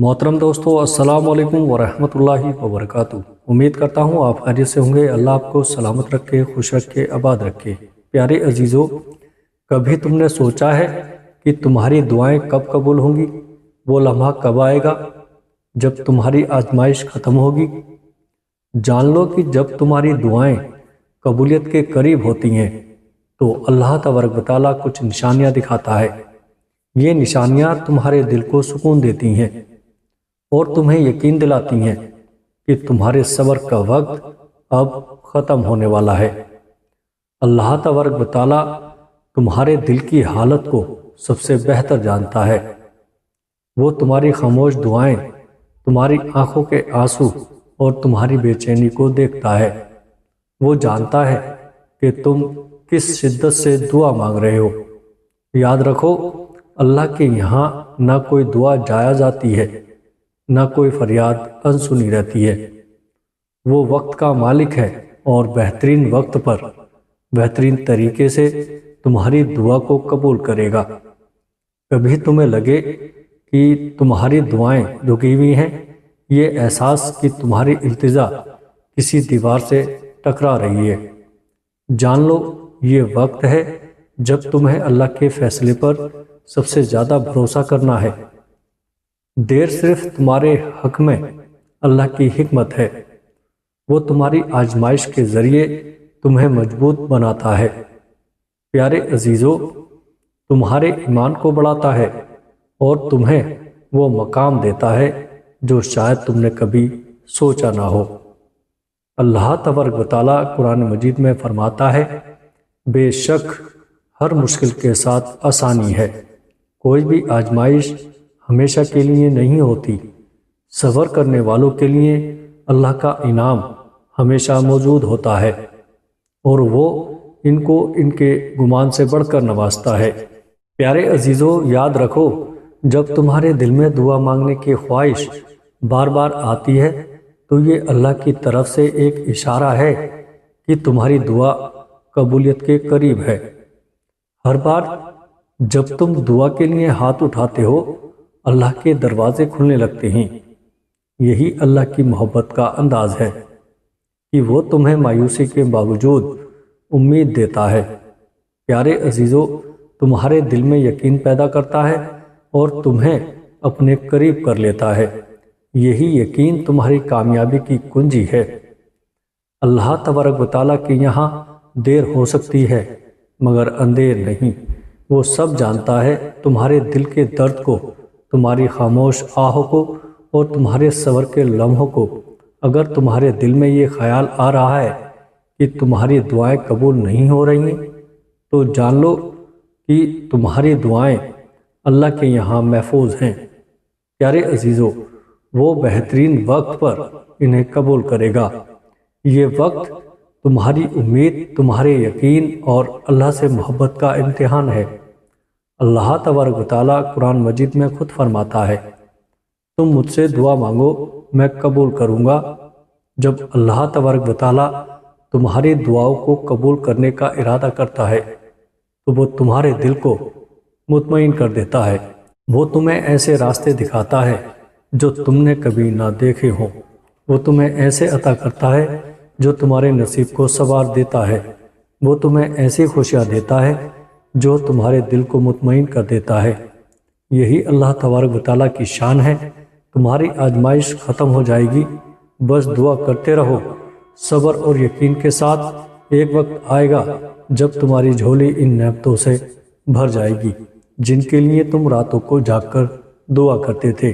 मोहतरम दोस्तों, अस्सलाम वालेकुम वरहमतुल्लाहि वबरकातुह। उम्मीद करता हूँ आप खैरियत से होंगे। अल्लाह आपको सलामत रखे, खुश रखे, आबाद रखे। प्यारे अजीज़ों, कभी तुमने सोचा है कि तुम्हारी दुआएं कब कबूल होंगी? वो लम्हा कब आएगा जब तुम्हारी आजमाइश ख़त्म होगी? जान लो कि जब तुम्हारी दुआएं कबूलियत के करीब होती हैं तो अल्लाह तबारक व तआला कुछ निशानियाँ दिखाता है। ये निशानियाँ तुम्हारे दिल को सुकून देती हैं और तुम्हें यकीन दिलाती हैं कि तुम्हारे सब्र का वक्त अब ख़त्म होने वाला है। अल्लाह तबारक व तआला तुम्हारे दिल की हालत को सबसे बेहतर जानता है। वो तुम्हारी खामोश दुआएं, तुम्हारी आंखों के आंसू और तुम्हारी बेचैनी को देखता है। वो जानता है कि तुम किस शिद्दत से दुआ मांग रहे हो। याद रखो, अल्लाह के यहाँ ना कोई दुआ जाया जाती है, ना कोई फरियाद अनसुनी रहती है। वो वक्त का मालिक है और बेहतरीन वक्त पर बेहतरीन तरीके से तुम्हारी दुआ को कबूल करेगा। कभी तुम्हें लगे कि तुम्हारी दुआएं रुकी हुई हैं, ये एहसास कि तुम्हारी इल्तिजा किसी दीवार से टकरा रही है, जान लो ये वक्त है जब तुम्हें अल्लाह के फैसले पर सबसे ज़्यादा भरोसा करना है। देर सिर्फ तुम्हारे हक में अल्लाह की हिकमत है। वो तुम्हारी आजमाइश के ज़रिए तुम्हें मजबूत बनाता है। प्यारे अजीज़ों, तुम्हारे ईमान को बढ़ाता है और तुम्हें वो मकाम देता है जो शायद तुमने कभी सोचा ना हो। अल्लाह तबारक व तआला कुरान मजीद में फरमाता है, बेशक हर मुश्किल के साथ आसानी है। कोई भी आजमाइश हमेशा के लिए नहीं होती। सब्र करने वालों के लिए अल्लाह का इनाम हमेशा मौजूद होता है और वो इनको इनके गुमान से बढ़कर नवाजता है। प्यारे अजीज़ों, याद रखो, जब तुम्हारे दिल में दुआ मांगने की ख्वाहिश बार बार आती है तो ये अल्लाह की तरफ से एक इशारा है कि तुम्हारी दुआ कबूलियत के करीब है। हर बार जब तुम दुआ के लिए हाथ उठाते हो, अल्लाह के दरवाजे खुलने लगते हैं। यही अल्लाह की मोहब्बत का अंदाज है कि वो तुम्हें मायूसी के बावजूद उम्मीद देता है। प्यारे अजीज़ों, तुम्हारे दिल में यकीन पैदा करता है और तुम्हें अपने करीब कर लेता है। यही यकीन तुम्हारी कामयाबी की कुंजी है। अल्लाह तबारक व तआला के यहाँ देर हो सकती है मगर अंधेर नहीं। वो सब जानता है, तुम्हारे दिल के दर्द को, तुम्हारी खामोश आहों को और तुम्हारे सब्र के लम्हों को। अगर तुम्हारे दिल में ये ख्याल आ रहा है कि तुम्हारी दुआएं कबूल नहीं हो रही तो जान लो कि तुम्हारी दुआएं अल्लाह के यहाँ महफूज हैं। प्यारे अजीज़ों, वो बेहतरीन वक्त पर इन्हें कबूल करेगा। ये वक्त तुम्हारी उम्मीद, तुम्हारे यकीन और अल्लाह से मोहब्बत का इम्तिहान है। अल्लाह तबारक व तआला कुरान मजीद में खुद फरमाता है, तुम मुझसे दुआ मांगो मैं कबूल करूँगा। जब अल्लाह तबारक व तआला तुम्हारी दुआओं को कबूल करने का इरादा करता है तो वो तुम्हारे दिल को मुतमईन कर देता है। वो तुम्हें ऐसे रास्ते दिखाता है जो तुमने कभी ना देखे हों। वो तुम्हें ऐसे अता करता है जो तुम्हारे नसीब को संवार देता है। वो तुम्हें ऐसी खुशियाँ देता है जो तुम्हारे दिल को मुतमईन कर देता है। यही अल्लाह तबारक व तआला की शान है। तुम्हारी आजमाइश ख़त्म हो जाएगी, बस दुआ करते रहो सब्र और यकीन के साथ। एक वक्त आएगा जब तुम्हारी झोली इन नेमतों से भर जाएगी जिनके लिए तुम रातों को जागकर दुआ करते थे।